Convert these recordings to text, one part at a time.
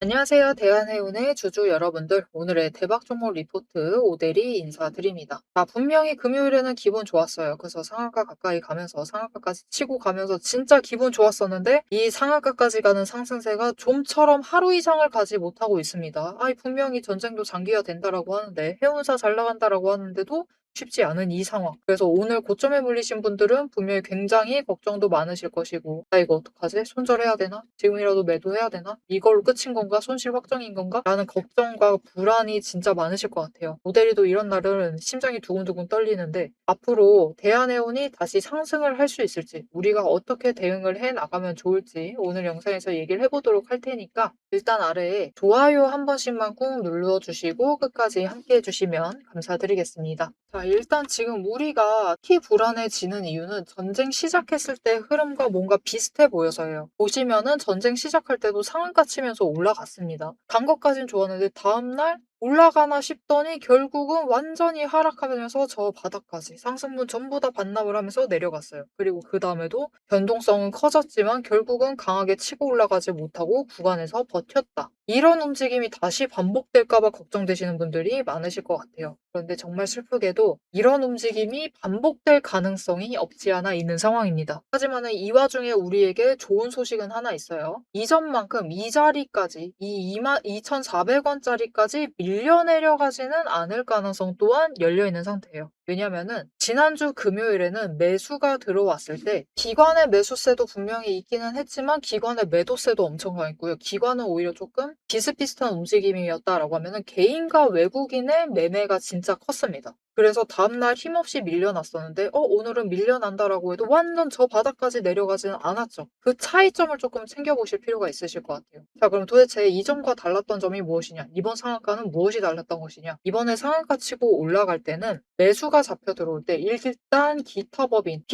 안녕하세요. 대한해운의 주주 여러분들. 오늘의 대박 종목 리포트 오대리 인사드립니다. 분명히 금요일에는 기분 좋았어요. 그래서 상한가 가까이 가면서 상한가까지 치고 가면서 진짜 기분 좋았었는데 이 상한가까지 가는 상승세가 좀처럼 하루 이상을 가지 못하고 있습니다. 분명히 전쟁도 장기화 된다라고 하는데 해운사 잘 나간다라고 하는데도 쉽지 않은 이 상황. 그래서 오늘 고점에 물리신 분들은 분명히 굉장히 걱정도 많으실 것이고, 이거 어떡하지? 손절해야 되나? 지금이라도 매도해야 되나? 이걸로 끝인 건가? 손실 확정인 건가? 라는 걱정과 불안이 진짜 많으실 것 같아요. 모델이도 이런 날은 심장이 두근두근 떨리는데, 앞으로 대한해운이 다시 상승을 할 수 있을지, 우리가 어떻게 대응을 해 나가면 좋을지 오늘 영상에서 얘기를 해보도록 할 테니까, 일단 아래에 좋아요 한 번씩만 꾹 눌러주시고 끝까지 함께 해주시면 감사드리겠습니다. 일단 지금 우리가 특히 불안해지는 이유는 전쟁 시작했을 때 흐름과 뭔가 비슷해 보여서예요. 보시면은 전쟁 시작할 때도 상한가 치면서 올라갔습니다. 간 것까진 좋았는데 다음날 올라가나 싶더니 결국은 완전히 하락하면서 저 바닥까지 상승분 전부 다 반납을 하면서 내려갔어요. 그리고 그 다음에도 변동성은 커졌지만 결국은 강하게 치고 올라가지 못하고 구간에서 버텼다. 이런 움직임이 다시 반복될까 봐 걱정되시는 분들이 많으실 것 같아요. 그런데 정말 슬프게도 이런 움직임이 반복될 가능성이 없지 않아 있는 상황입니다. 하지만 이 와중에 우리에게 좋은 소식은 하나 있어요. 이전만큼 이 자리까지, 이 2,400원짜리까지 밀려 내려가지는 않을 가능성 또한 열려있는 상태예요. 왜냐면은 지난주 금요일에는 매수가 들어왔을 때 기관의 매수세도 분명히 있기는 했지만 기관의 매도세도 엄청 강했고요. 기관은 오히려 조금 비슷비슷한 움직임이었다라고 하면은 개인과 외국인의 매매가 진짜 컸습니다. 그래서 다음날 힘없이 밀려났었는데 오늘은 밀려난다라고 해도 완전 저 바닥까지 내려가지는 않았죠. 그 차이점을 조금 챙겨보실 필요가 있으실 것 같아요. 자, 그럼 도대체 이전과 달랐던 점이 무엇이냐? 이번 상한가는 무엇이 달랐던 것이냐? 이번에 상한가 치고 올라갈 때는 매수가 잡혀 들어올 때 일단 기타법인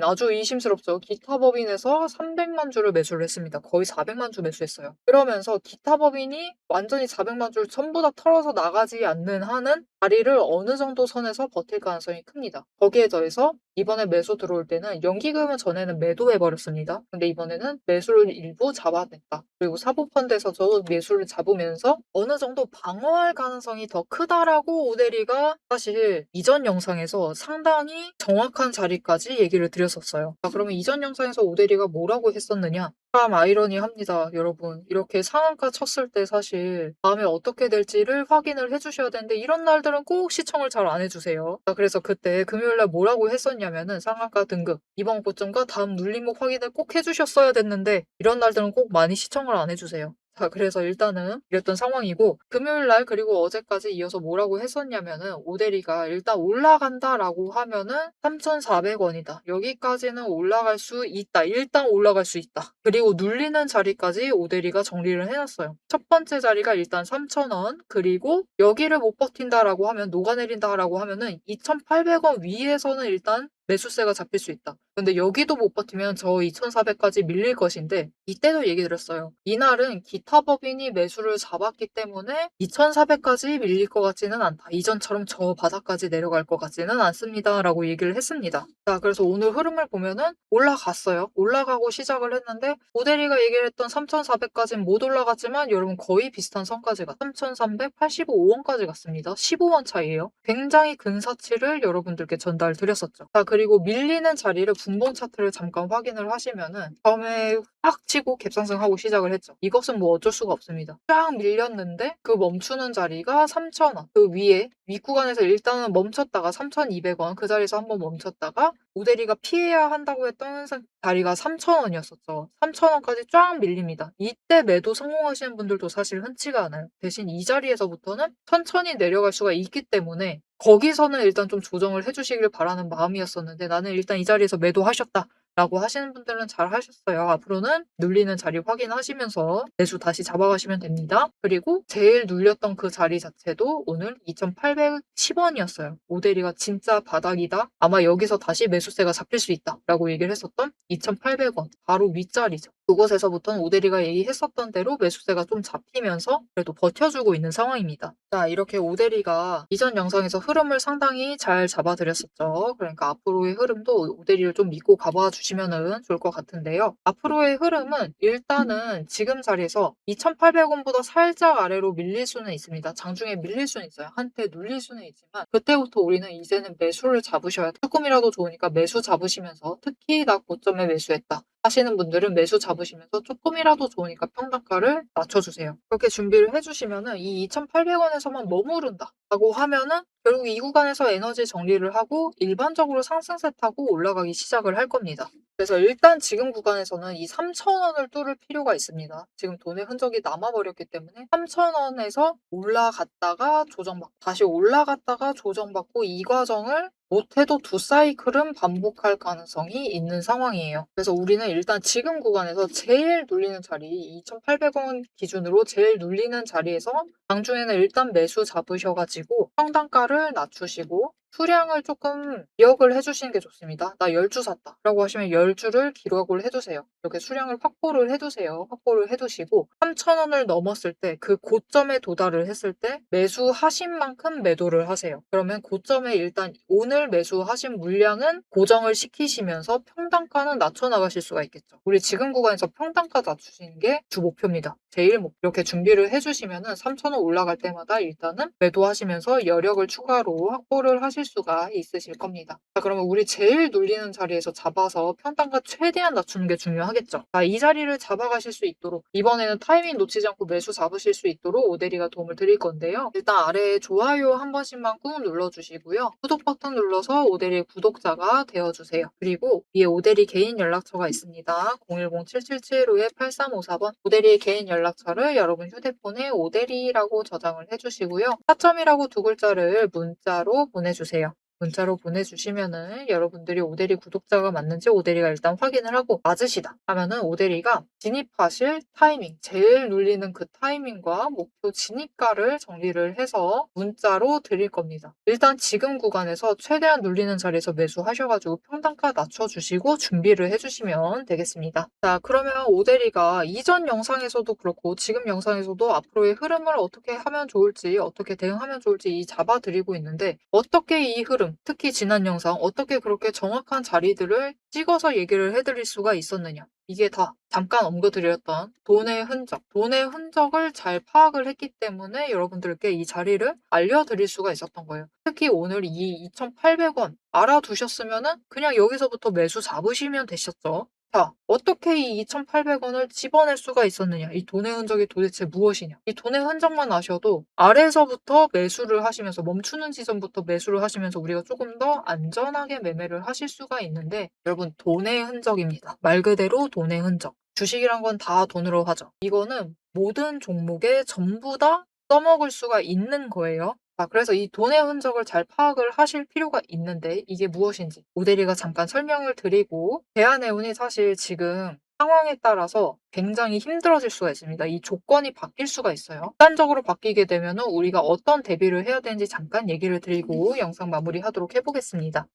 아주 의심스럽죠. 기타법인에서 300만 주를 매수를 했습니다. 거의 400만 주 매수했어요. 그러면서 기타법인이 완전히 400만 주를 전부 다 털어서 나가지 않는 한은 자리를 어느 정도 선에서 버틸 가능성이 큽니다. 거기에 더해서 이번에 매수 들어올 때는 연기금은 전에는 매도해버렸습니다. 근데 이번에는 매수를 일부 잡아냈다. 그리고 사모펀드에서도 매수를 잡으면서 어느 정도 방어할 가능성이 더 크다라고 오데리가 사실 이전 영상에서 상당히 정확한 자리까지 얘기를 드렸었어요. 그러면 이전 영상에서 오데리가 뭐라고 했었느냐? 참 아이러니합니다, 여러분. 이렇게 상한가 쳤을 때 사실 다음에 어떻게 될지를 확인을 해주셔야 되는데 이런 날들은 꼭 시청을 잘 안 해주세요. 그래서 그때 금요일날 뭐라고 했었냐면은 상한가 등급, 이번 고점과 다음 눌림목 확인을 꼭 해주셨어야 됐는데 이런 날들은 꼭 많이 시청을 안 해주세요. 그래서 일단은 이랬던 상황이고 금요일날 그리고 어제까지 이어서 뭐라고 했었냐면은 오데리가 일단 올라간다라고 하면은 3,400원이다. 여기까지는 올라갈 수 있다. 일단 올라갈 수 있다. 그리고 눌리는 자리까지 오데리가 정리를 해놨어요. 첫 번째 자리가 일단 3,000원, 그리고 여기를 못 버틴다라고 하면 녹아내린다라고 하면은 2,800원 위에서는 일단 매수세가 잡힐 수 있다. 근데 여기도 못 버티면 저 2,400까지 밀릴 것인데 이때도 얘기 드렸어요. 이날은 기타 법인이 매수를 잡았기 때문에 2,400까지 밀릴 것 같지는 않다. 이전처럼 저 바닥까지 내려갈 것 같지는 않습니다. 라고 얘기를 했습니다. 자, 그래서 오늘 흐름을 보면은 올라갔어요. 올라가고 시작을 했는데 모델이가 얘기를 했던 3,400까지는 못 올라갔지만 여러분 거의 비슷한 선까지 3,385원까지 갔습니다. 15원 차이예요. 굉장히 근사치를 여러분들께 전달 드렸었죠. 자, 그리고 밀리는 자리를 분봉 차트를 잠깐 확인을 하시면은 처음에 확 치고 갭상승하고 시작을 했죠. 이것은 뭐 어쩔 수가 없습니다. 쫙 밀렸는데 그 멈추는 자리가 3,000원. 그 위에 윗구간에서 일단은 멈췄다가 3,200원 그 자리에서 한번 멈췄다가 오데리가 피해야 한다고 했던 자리가 3,000원이었었죠. 3,000원까지 쫙 밀립니다. 이때 매도 성공하시는 분들도 사실 흔치가 않아요. 대신 이 자리에서부터는 천천히 내려갈 수가 있기 때문에 거기서는 일단 좀 조정을 해주시길 바라는 마음이었었는데 나는 일단 이 자리에서 매도하셨다. 라고 하시는 분들은 잘 하셨어요. 앞으로는 눌리는 자리 확인하시면서 매수 다시 잡아가시면 됩니다. 그리고 제일 눌렸던 그 자리 자체도 오늘 2,810원이었어요. 오데리가 진짜 바닥이다. 아마 여기서 다시 매수세가 잡힐 수 있다. 라고 얘기를 했었던 2,800원. 바로 윗자리죠. 그곳에서부터는 오데리가 얘기했었던 대로 매수세가 좀 잡히면서 그래도 버텨주고 있는 상황입니다. 자, 이렇게 오데리가 이전 영상에서 흐름을 상당히 잘 잡아드렸었죠. 그러니까 앞으로의 흐름도 오데리를 좀 믿고 가봐 주시면 주시면은 좋을 것 같은데요. 앞으로의 흐름은 일단은 지금 자리에서 2,800원보다 살짝 아래로 밀릴 수는 있습니다. 장중에 밀릴 수는 있어요. 한때 눌릴 수는 있지만 그때부터 우리는 이제는 매수를 잡으셔야 조금이라도 좋으니까 매수 잡으시면서 특히 나 고점에 매수했다 하시는 분들은 매수 잡으시면서 조금이라도 좋으니까 평단가를 낮춰주세요. 그렇게 준비를 해주시면은 이 2,800원에서만 머무른다라고 하면은 결국 이 구간에서 에너지 정리를 하고 일반적으로 상승세 타고 올라가기 시작을 할 겁니다. 그래서 일단 지금 구간에서는 이 3,000원을 뚫을 필요가 있습니다. 지금 돈의 흔적이 남아버렸기 때문에 3,000원에서 올라갔다가 조정받고 다시 올라갔다가 조정받고 이 과정을 못해도 두 사이클은 반복할 가능성이 있는 상황이에요. 그래서 우리는 일단 지금 구간에서 제일 눌리는 자리 2,800원 기준으로 제일 눌리는 자리에서 장중에는 일단 매수 잡으셔가지고 평단가를 낮추시고 수량을 조금 기억을 해주시는 게 좋습니다. 나 10주 샀다 라고 하시면 10주를 기록을 해두세요. 이렇게 수량을 확보를 해두세요. 확보를 해두시고 3,000원을 넘었을 때 그 고점에 도달을 했을 때 매수하신 만큼 매도를 하세요. 그러면 고점에 일단 오늘 매수하신 물량은 고정을 시키시면서 평단가는 낮춰나가실 수가 있겠죠. 우리 지금 구간에서 평단가 낮추시는 게 주 목표입니다. 제일 목표. 이렇게 준비를 해주시면은 3,000원 올라갈 때마다 일단은 매도하시면서 여력을 추가로 확보를 하실 수가 있으실 겁니다. 자, 그러면 우리 제일 눌리는 자리에서 잡아서 평단가 최대한 낮추는 게 중요하겠죠. 자, 이 자리를 잡아가실 수 있도록 이번에는 타이밍 놓치지 않고 매수 잡으실 수 있도록 오대리가 도움을 드릴 건데요. 일단 아래에 좋아요 한 번씩만 꾹 눌러주시고요. 구독 버튼 눌러서 오대리 구독자가 되어주세요. 그리고 위에 오대리 개인 연락처가 있습니다. 010-7775-8354번 오대리의 개인 연락처를 여러분 휴대폰에 오대리라고 저장을 해주시고요. 4점이라고 두 글자를 문자로 보내주세요. 문자로 보내주시면은 여러분들이 오대리 구독자가 맞는지 오대리가 일단 확인을 하고 맞으시다 하면은 오대리가 진입하실 타이밍, 제일 눌리는 그 타이밍과 목표 진입가를 정리를 해서 문자로 드릴 겁니다. 일단 지금 구간에서 최대한 눌리는 자리에서 매수하셔가지고 평단가 낮춰주시고 준비를 해주시면 되겠습니다. 자, 그러면 오대리가 이전 영상에서도 그렇고 지금 영상에서도 앞으로의 흐름을 어떻게 하면 좋을지, 어떻게 대응하면 좋을지 잡아드리고 있는데 어떻게 이 흐름, 특히 지난 영상 어떻게 그렇게 정확한 자리들을 찍어서 얘기를 해드릴 수가 있었느냐. 이게 다 잠깐 언급드렸던 돈의 흔적, 돈의 흔적을 잘 파악을 했기 때문에 여러분들께 이 자리를 알려드릴 수가 있었던 거예요. 특히 오늘 이 2,800원 알아두셨으면은 그냥 여기서부터 매수 잡으시면 되셨죠. 자, 어떻게 이 2,800원을 집어낼 수가 있었느냐? 이 돈의 흔적이 도대체 무엇이냐? 이 돈의 흔적만 아셔도 아래서부터 매수를 하시면서 멈추는 지점부터 매수를 하시면서 우리가 조금 더 안전하게 매매를 하실 수가 있는데 여러분 돈의 흔적입니다. 말 그대로 돈의 흔적. 주식이란 건 다 돈으로 하죠. 이거는 모든 종목에 전부 다 써먹을 수가 있는 거예요. 그래서 이 돈의 흔적을 잘 파악을 하실 필요가 있는데 이게 무엇인지 오대리가 잠깐 설명을 드리고 대한해운이 사실 지금 상황에 따라서 굉장히 힘들어질 수가 있습니다. 이 조건이 바뀔 수가 있어요. 극단적으로 바뀌게 되면 우리가 어떤 대비를 해야 되는지 잠깐 얘기를 드리고 영상 마무리하도록 해보겠습니다.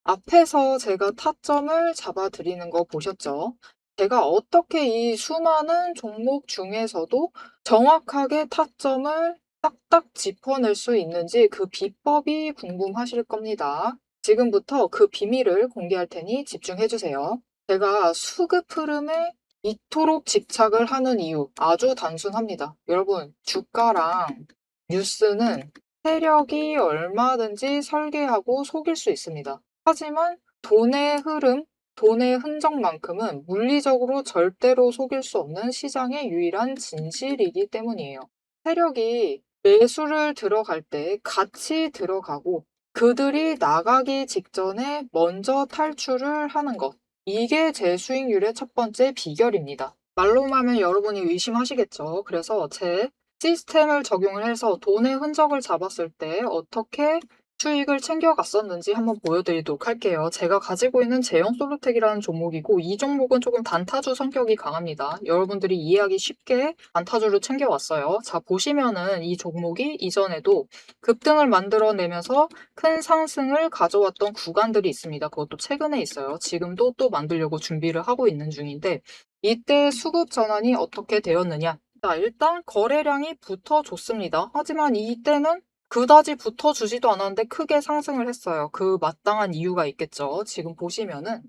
앞에서 제가 타점을 잡아드리는 거 보셨죠? 제가 어떻게 이 수많은 종목 중에서도 정확하게 타점을 딱딱 짚어낼 수 있는지 그 비법이 궁금하실 겁니다. 지금부터 그 비밀을 공개할 테니 집중해주세요. 제가 수급 흐름에 이토록 집착을 하는 이유 아주 단순합니다. 여러분, 주가랑 뉴스는 세력이 얼마든지 설계하고 속일 수 있습니다. 하지만 돈의 흐름, 돈의 흔적만큼은 물리적으로 절대로 속일 수 없는 시장의 유일한 진실이기 때문이에요. 세력이 매수를 들어갈 때 같이 들어가고 그들이 나가기 직전에 먼저 탈출을 하는 것. 이게 제 수익률의 첫 번째 비결입니다. 말로만 하면 여러분이 의심하시겠죠. 그래서 제 시스템을 적용을 해서 돈의 흔적을 잡았을 때 어떻게 수익을 챙겨갔었는지 한번 보여드리도록 할게요. 제가 가지고 있는 제형 솔루텍이라는 종목이고 이 종목은 조금 단타주 성격이 강합니다. 여러분들이 이해하기 쉽게 단타주를 챙겨왔어요. 자, 보시면은 이 종목이 이전에도 급등을 만들어내면서 큰 상승을 가져왔던 구간들이 있습니다. 그것도 최근에 있어요. 지금도 또 만들려고 준비를 하고 있는 중인데 이때 수급 전환이 어떻게 되었느냐? 자, 일단 거래량이 붙어줬습니다. 하지만 이때는 그다지 붙어주지도 않았는데 크게 상승을 했어요. 그 마땅한 이유가 있겠죠. 지금 보시면은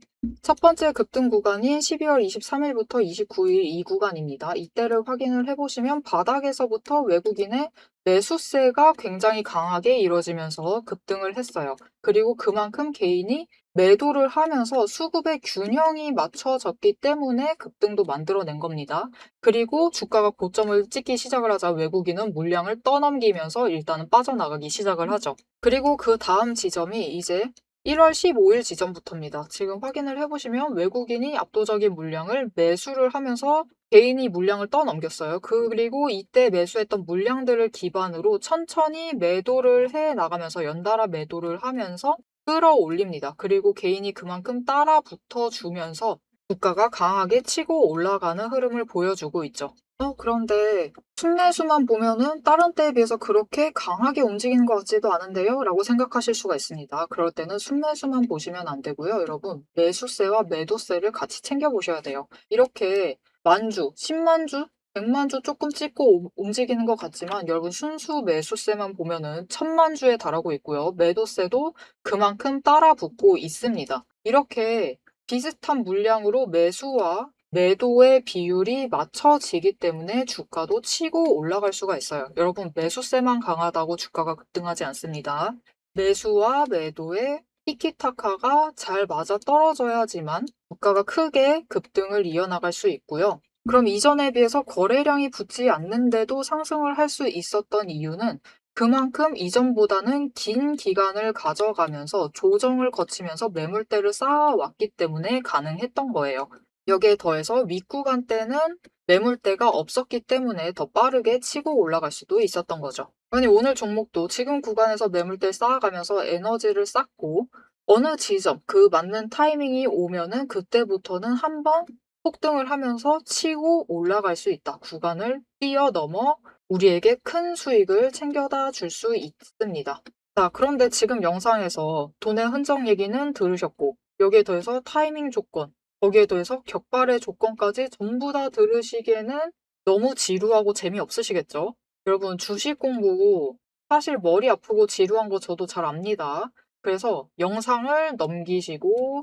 첫 번째 급등 구간인 12월 23일부터 29일 이 구간입니다. 이때를 확인을 해보시면 바닥에서부터 외국인의 매수세가 굉장히 강하게 이뤄지면서 급등을 했어요. 그리고 그만큼 개인이 매도를 하면서 수급의 균형이 맞춰졌기 때문에 급등도 만들어낸 겁니다. 그리고 주가가 고점을 찍기 시작을 하자 외국인은 물량을 떠넘기면서 일단은 빠져나가기 시작을 하죠. 그리고 그 다음 지점이 이제 1월 15일 지점부터입니다. 지금 확인을 해보시면 외국인이 압도적인 물량을 매수를 하면서 개인이 물량을 떠넘겼어요. 그리고 이때 매수했던 물량들을 기반으로 천천히 매도를 해 나가면서 연달아 매도를 하면서 끌어올립니다. 그리고 개인이 그만큼 따라 붙어주면서 주가가 강하게 치고 올라가는 흐름을 보여주고 있죠. 그런데 순매수만 보면은 다른 때에 비해서 그렇게 강하게 움직이는 것 같지도 않은데요? 라고 생각하실 수가 있습니다. 그럴 때는 순매수만 보시면 안 되고요. 여러분, 매수세와 매도세를 같이 챙겨보셔야 돼요. 이렇게 만주, 10만주, 100만주 조금 찍고 움직이는 것 같지만 여러분 순수 매수세만 보면은 1000만주에 달하고 있고요. 매도세도 그만큼 따라 붙고 있습니다. 이렇게 비슷한 물량으로 매수와 매도의 비율이 맞춰지기 때문에 주가도 치고 올라갈 수가 있어요. 여러분, 매수세만 강하다고 주가가 급등하지 않습니다. 매수와 매도의 티키타카가 잘 맞아 떨어져야지만 주가가 크게 급등을 이어나갈 수 있고요. 그럼 이전에 비해서 거래량이 붙지 않는데도 상승을 할 수 있었던 이유는 그만큼 이전보다는 긴 기간을 가져가면서 조정을 거치면서 매물대를 쌓아왔기 때문에 가능했던 거예요. 여기에 더해서 윗구간 때는 매물대가 없었기 때문에 더 빠르게 치고 올라갈 수도 있었던 거죠. 아니, 오늘 종목도 지금 구간에서 매물대 쌓아가면서 에너지를 쌓고 어느 지점, 그 맞는 타이밍이 오면은 그때부터는 한번 폭등을 하면서 치고 올라갈 수 있다. 구간을 뛰어넘어 우리에게 큰 수익을 챙겨다 줄 수 있습니다. 자, 그런데 지금 영상에서 돈의 흔적 얘기는 들으셨고, 여기에 더해서 타이밍 조건, 거기에 더해서 격발의 조건까지 전부 다 들으시기에는 너무 지루하고 재미없으시겠죠? 여러분, 주식 공부 사실 머리 아프고 지루한 거 저도 잘 압니다. 그래서 영상을 넘기시고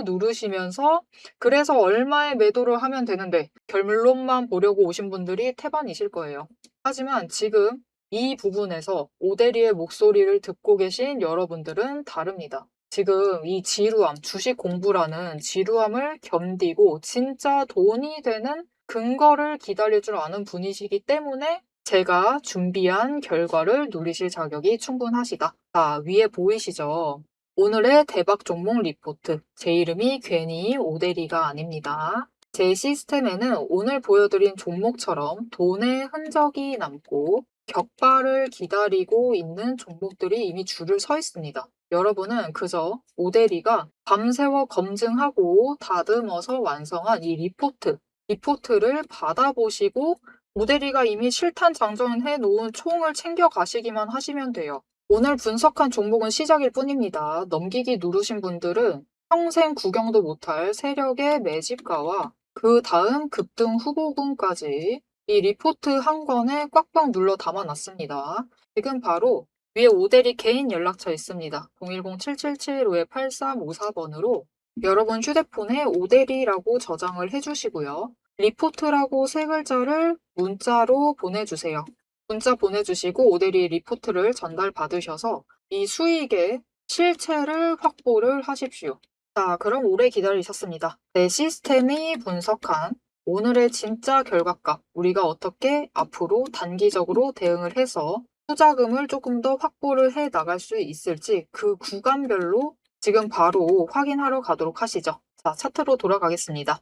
누르시면서 그래서 얼마에 매도를 하면 되는데 결론만 보려고 오신 분들이 태반이실 거예요. 하지만 지금 이 부분에서 오대리의 목소리를 듣고 계신 여러분들은 다릅니다. 지금 이 지루함, 주식 공부라는 지루함을 견디고 진짜 돈이 되는 근거를 기다릴 줄 아는 분이시기 때문에 제가 준비한 결과를 누리실 자격이 충분하시다. 자, 위에 보이시죠? 오늘의 대박 종목 리포트. 제 이름이 괜히 오대리가 아닙니다. 제 시스템에는 오늘 보여드린 종목처럼 돈의 흔적이 남고 격발을 기다리고 있는 종목들이 이미 줄을 서 있습니다. 여러분은 그저 오대리가 밤새워 검증하고 다듬어서 완성한 이 리포트를 받아보시고 오대리가 이미 실탄 장전해 놓은 총을 챙겨 가시기만 하시면 돼요. 오늘 분석한 종목은 시작일 뿐입니다. 넘기기 누르신 분들은 평생 구경도 못할 세력의 매집가와 그 다음 급등 후보군까지 이 리포트 한 권에 꽉꽉 눌러 담아놨습니다. 지금 바로 위에 오대리 개인 연락처 있습니다. 010-7775-8354번으로 여러분 휴대폰에 오대리라고 저장을 해주시고요. 리포트라고 세 글자를 문자로 보내주세요. 문자 보내주시고 오대리 리포트를 전달받으셔서 이 수익의 실체를 확보를 하십시오. 자, 그럼 오래 기다리셨습니다. 내 시스템이 분석한 오늘의 진짜 결과값, 우리가 어떻게 앞으로 단기적으로 대응을 해서 투자금을 조금 더 확보를 해 나갈 수 있을지 그 구간별로 지금 바로 확인하러 가도록 하시죠. 자, 차트로 돌아가겠습니다.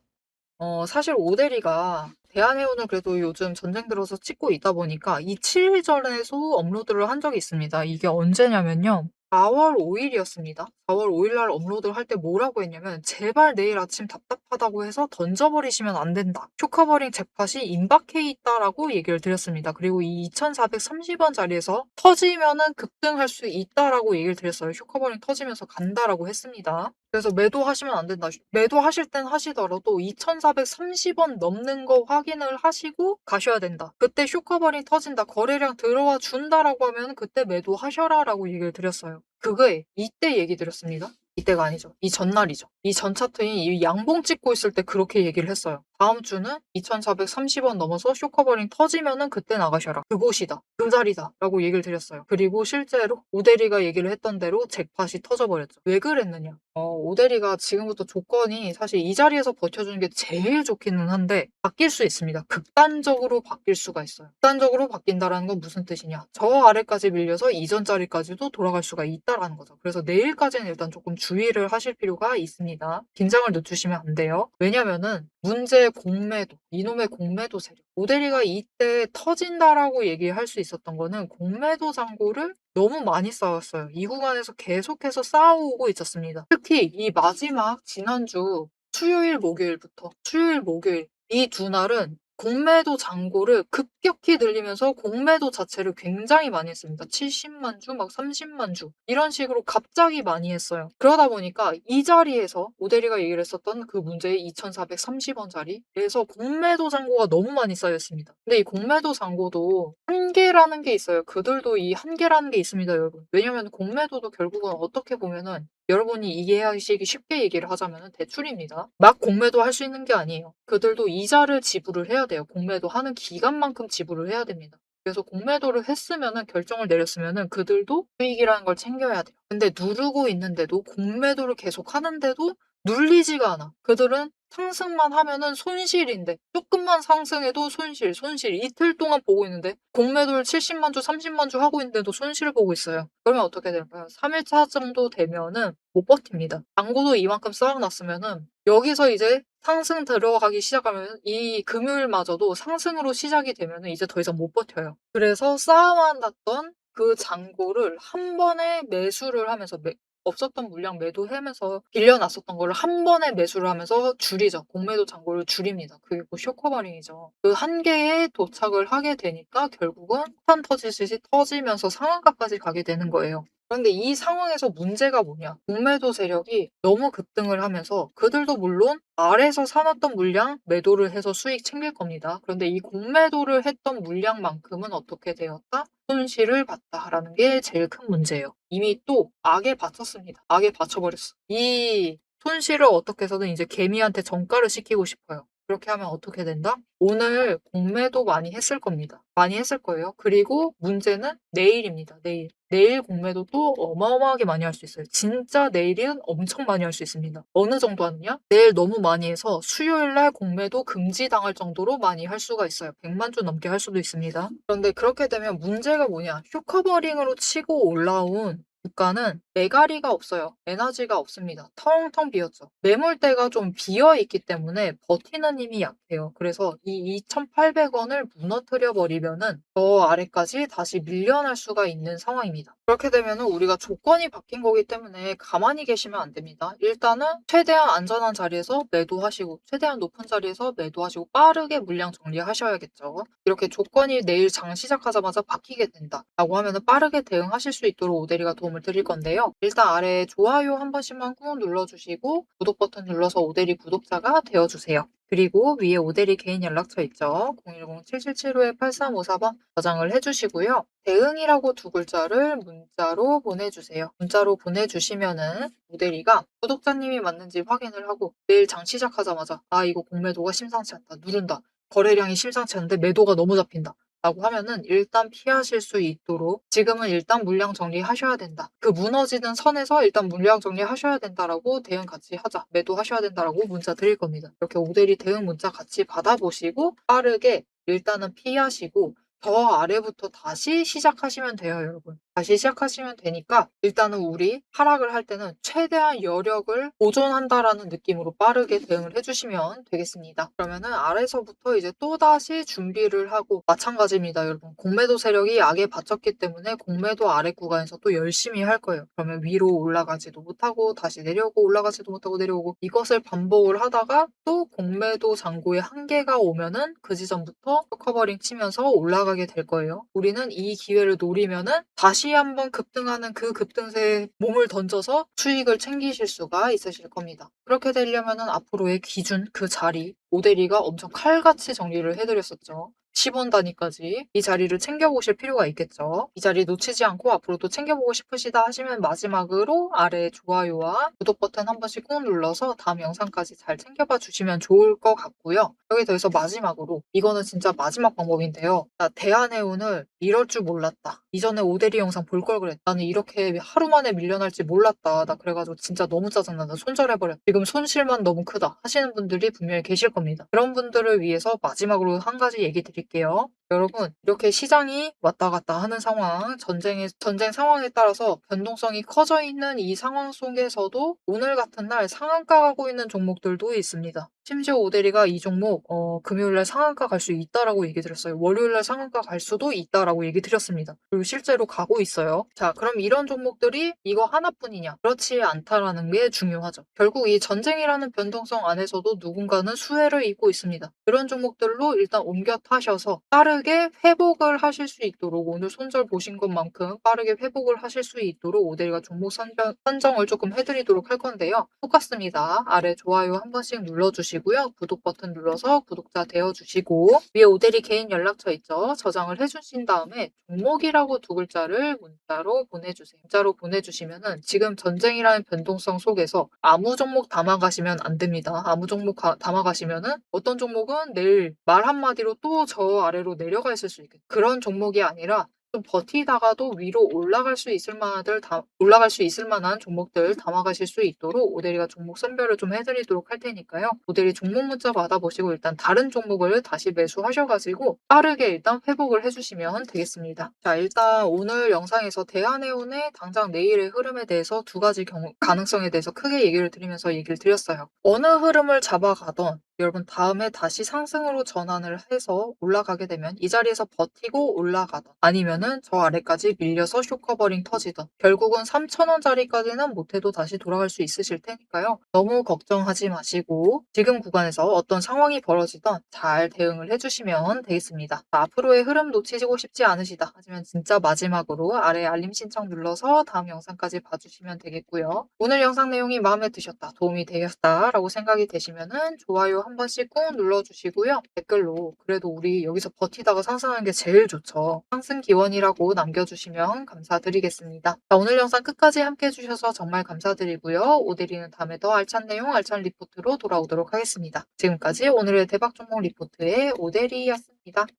사실 오대리가 대한해운을 그래도 요즘 전쟁 들어서 찍고 있다 보니까 이 7일 전에도 업로드를 한 적이 있습니다. 이게 언제냐면요. 4월 5일이었습니다. 4월 5일 날 업로드를 할 때 뭐라고 했냐면 제발 내일 아침 답답하다고 해서 던져버리시면 안 된다. 쇼커버링 잭팟이 임박해 있다라고 얘기를 드렸습니다. 그리고 이 2430원 자리에서 터지면은 급등할 수 있다라고 얘기를 드렸어요. 쇼커버링 터지면서 간다라고 했습니다. 그래서 매도하시면 안 된다. 매도하실 땐 하시더라도 2430원 넘는 거 확인을 하시고 가셔야 된다. 그때 쇼커버링 터진다. 거래량 들어와 준다라고 하면 그때 매도하셔라라고 얘기를 드렸어요. 그거에 이때 얘기 드렸습니다. 이때가 아니죠. 이 전날이죠. 이 전 차트인 이 양봉 찍고 있을 때 그렇게 얘기를 했어요. 다음 주는 2,430원 넘어서 쇼커버링 터지면은 그때 나가셔라. 그곳이다. 그 자리다. 라고 얘기를 드렸어요. 그리고 실제로 오대리가 얘기를 했던 대로 잭팟이 터져버렸죠. 왜 그랬느냐? 오대리가 지금부터 조건이 사실 이 자리에서 버텨주는 게 제일 좋기는 한데 바뀔 수 있습니다. 극단적으로 바뀔 수가 있어요. 극단적으로 바뀐다라는 건 무슨 뜻이냐? 저 아래까지 밀려서 이전 자리까지도 돌아갈 수가 있다라는 거죠. 그래서 내일까지는 일단 조금 주의를 하실 필요가 있습니다. 긴장을 늦추시면 안 돼요. 왜냐면은 문제의 공매도, 이놈의 공매도 세력. 오대리가 이때 터진다라고 얘기할 수 있었던 거는 공매도 잔고를 너무 많이 쌓았어요. 이 구간에서 계속해서 쌓아오고 있었습니다. 특히 이 마지막 지난주 수요일, 목요일부터 수요일, 목요일 이 두 날은 공매도 잔고를 급격히 늘리면서 공매도 자체를 굉장히 많이 했습니다. 70만 주, 막 30만 주 이런 식으로 갑자기 많이 했어요. 그러다 보니까 이 자리에서 오대리가 얘기를 했었던 그 문제의 2,430원 자리에서 공매도 잔고가 너무 많이 쌓였습니다. 근데 이 공매도 잔고도 한계라는 게 있어요. 그들도 이 한계라는 게 있습니다, 여러분. 왜냐면 공매도도 결국은 어떻게 보면은 여러분이 이해하시기 쉽게 얘기를 하자면 대출입니다. 막 공매도 할 수 있는 게 아니에요. 그들도 이자를 지불을 해야 돼요. 공매도 하는 기간만큼 지불을 해야 됩니다. 그래서 공매도를 했으면은 결정을 내렸으면은 그들도 수익이라는 걸 챙겨야 돼요. 근데 누르고 있는데도 공매도를 계속 하는데도 눌리지가 않아. 그들은 상승만 하면은 손실인데 조금만 상승해도 손실, 손실. 이틀 동안 보고 있는데 공매도를 70만 주, 30만 주 하고 있는데도 손실을 보고 있어요. 그러면 어떻게 될까요? 3일차 정도 되면은 못 버팁니다. 잔고도 이만큼 쌓아놨으면은 여기서 이제 상승 들어가기 시작하면 이 금요일마저도 상승으로 시작이 되면은 이제 더 이상 못 버텨요. 그래서 쌓아놨던 그 잔고를 한 번에 매수를 하면서 없었던 물량 매도하면서 빌려놨었던 거를 한 번에 매수를 하면서 줄이죠. 공매도 잔고를 줄입니다. 그게 곧 쇼커버링이죠. 그 한계에 도착을 하게 되니까 결국은 폭탄 터지듯이 터지면서 상한가까지 가게 되는 거예요. 그런데 이 상황에서 문제가 뭐냐? 공매도 세력이 너무 급등을 하면서 그들도 물론 아래서 사놨던 물량 매도를 해서 수익 챙길 겁니다. 그런데 이 공매도를 했던 물량만큼은 어떻게 되었다? 손실을 봤다라는 게 제일 큰 문제예요. 이미 또 악에 바쳤습니다. 악에 바쳐버렸어. 이 손실을 어떻게 해서든 이제 개미한테 전가를 시키고 싶어요. 그렇게 하면 어떻게 된다? 오늘 공매도 많이 했을 겁니다. 많이 했을 거예요. 그리고 문제는 내일입니다. 내일. 내일 공매도 또 어마어마하게 많이 할 수 있어요. 진짜 내일은 엄청 많이 할 수 있습니다. 어느 정도 하느냐? 내일 너무 많이 해서 수요일 날 공매도 금지당할 정도로 많이 할 수가 있어요. 100만 주 넘게 할 수도 있습니다. 그런데 그렇게 되면 문제가 뭐냐? 쇼커버링으로 치고 올라온 주가는 매가리가 없어요. 에너지가 없습니다. 텅텅 비었죠. 매물대가 좀 비어있기 때문에 버티는 힘이 약해요. 그래서 이 2,800원을 무너뜨려 버리면은 저 아래까지 다시 밀려날 수가 있는 상황입니다. 그렇게 되면은 우리가 조건이 바뀐 거기 때문에 가만히 계시면 안 됩니다. 일단은 최대한 안전한 자리에서 매도하시고 최대한 높은 자리에서 매도하시고 빠르게 물량 정리하셔야겠죠. 이렇게 조건이 내일 장 시작하자마자 바뀌게 된다라고 하면은 빠르게 대응하실 수 있도록 오대리가 도움을 드릴 건데요. 일단 아래 좋아요 한 번씩만 꾹 눌러주시고 구독 버튼 눌러서 오대리 구독자가 되어주세요. 그리고 위에 오대리 개인 연락처 있죠. 010-7775-8354번 저장을 해주시고요. 대응이라고 두 글자를 문자로 보내주세요. 문자로 보내주시면은 오대리가 구독자님이 맞는지 확인을 하고 내일 장 시작하자마자 아 이거 공매도가 심상치 않다. 누른다. 거래량이 심상치 않은데 매도가 너무 잡힌다. 라고 하면은 일단 피하실 수 있도록 지금은 일단 물량 정리하셔야 된다. 그 무너지는 선에서 일단 물량 정리하셔야 된다라고 대응 같이 하자. 매도하셔야 된다라고 문자 드릴 겁니다. 이렇게 오대리 대응 문자 같이 받아보시고 빠르게 일단은 피하시고 저 아래부터 다시 시작하시면 돼요, 여러분. 다시 시작하시면 되니까 일단은 우리 하락을 할 때는 최대한 여력을 보존한다라는 느낌으로 빠르게 대응을 해주시면 되겠습니다. 그러면은 아래서부터 이제 또다시 준비를 하고 마찬가지입니다, 여러분. 공매도 세력이 악에 받쳤기 때문에 공매도 아래 구간에서 또 열심히 할 거예요. 그러면 위로 올라가지도 못하고 다시 내려오고 올라가지도 못하고 내려오고 이것을 반복을 하다가 또 공매도 잔고의 한계가 오면은 그 지점부터 커버링 치면서 올라가게 될 거예요. 우리는 이 기회를 노리면은 다시 한번 급등하는 그 급등세에 몸을 던져서 수익을 챙기실 수가 있으실 겁니다. 그렇게 되려면은 앞으로의 기준 그 자리 오대리가 엄청 칼같이 정리를 해드렸었죠. 10원 단위까지 이 자리를 챙겨보실 필요가 있겠죠. 이 자리 놓치지 않고 앞으로도 챙겨보고 싶으시다 하시면 마지막으로 아래 좋아요와 구독 버튼 한 번씩 꾹 눌러서 다음 영상까지 잘 챙겨봐 주시면 좋을 것 같고요. 여기 더해서 마지막으로 이거는 진짜 마지막 방법인데요. 나 대한해운을 이럴 줄 몰랐다. 이전에 오대리 영상 볼 걸 그랬다. 나는 이렇게 하루 만에 밀려날 지 몰랐다. 나 그래가지고 진짜 너무 짜증난다. 손절해버렸다. 지금 손실만 너무 크다. 하시는 분들이 분명히 계실 겁니다. 그런 분들을 위해서 마지막으로 한 가지 얘기 드릴게요. 여러분, 이렇게 시장이 왔다 갔다 하는 상황, 전쟁 상황에 따라서 변동성이 커져 있는 이 상황 속에서도 오늘 같은 날 상한가 가고 있는 종목들도 있습니다. 심지어 오데리가 이 종목, 금요일날 상한가 갈 수 있다라고 얘기 드렸어요. 월요일날 상한가 갈 수도 있다라고 얘기 드렸습니다. 그리고 실제로 가고 있어요. 자, 그럼 이런 종목들이 이거 하나뿐이냐? 그렇지 않다라는 게 중요하죠. 결국 이 전쟁이라는 변동성 안에서도 누군가는 수혜를 입고 있습니다. 그런 종목들로 일단 옮겨 타셔서 빠르게 회복을 하실 수 있도록 오늘 손절 보신 것만큼 빠르게 회복을 하실 수 있도록 오데리가 종목 선정을 조금 해드리도록 할 건데요. 똑같습니다. 아래 좋아요 한 번씩 눌러주시고요. 구독 버튼 눌러서 구독자 되어주시고 위에 오데리 개인 연락처 있죠? 저장을 해주신 다음에 종목이라고 두 글자를 문자로 보내주세요. 문자로 보내주시면은 지금 전쟁이라는 변동성 속에서 아무 종목 담아가시면 안 됩니다. 아무 종목 담아가시면은 어떤 종목은 내일 말 한마디로 또 저 아래로 내려가 있을 수 있겠죠. 그런 종목이 아니라 좀 버티다가도 위로 올라갈 수 있을 만한 종목들 담아가실 수 있도록 오데리가 종목 선별을 좀 해드리도록 할 테니까요. 오데리 종목 문자 받아보시고 일단 다른 종목을 다시 매수하셔가지고 빠르게 일단 회복을 해주시면 되겠습니다. 자, 일단 오늘 영상에서 대한해운의 당장 내일의 흐름에 대해서 두 가지 가능성에 대해서 크게 얘기를 드리면서 얘기를 드렸어요. 어느 흐름을 잡아가던 여러분 다음에 다시 상승으로 전환을 해서 올라가게 되면 이 자리에서 버티고 올라가던 아니면은 저 아래까지 밀려서 쇼커버링 터지던 결국은 3,000원짜리까지는 못해도 다시 돌아갈 수 있으실 테니까요. 너무 걱정하지 마시고 지금 구간에서 어떤 상황이 벌어지던 잘 대응을 해주시면 되겠습니다. 앞으로의 흐름 놓치고 싶지 않으시다 하지만 진짜 마지막으로 아래 알림 신청 눌러서 다음 영상까지 봐주시면 되겠고요. 오늘 영상 내용이 마음에 드셨다, 도움이 되겠다라고 생각이 되시면은 좋아요 한 번씩 꾹 눌러주시고요. 댓글로 그래도 우리 여기서 버티다가 상승하는 게 제일 좋죠. 상승 기원이라고 남겨주시면 감사드리겠습니다. 자, 오늘 영상 끝까지 함께 해주셔서 정말 감사드리고요. 오데리는 다음에 더 알찬 내용, 알찬 리포트로 돌아오도록 하겠습니다. 지금까지 오늘의 대박 종목 리포트의 오데리였습니다.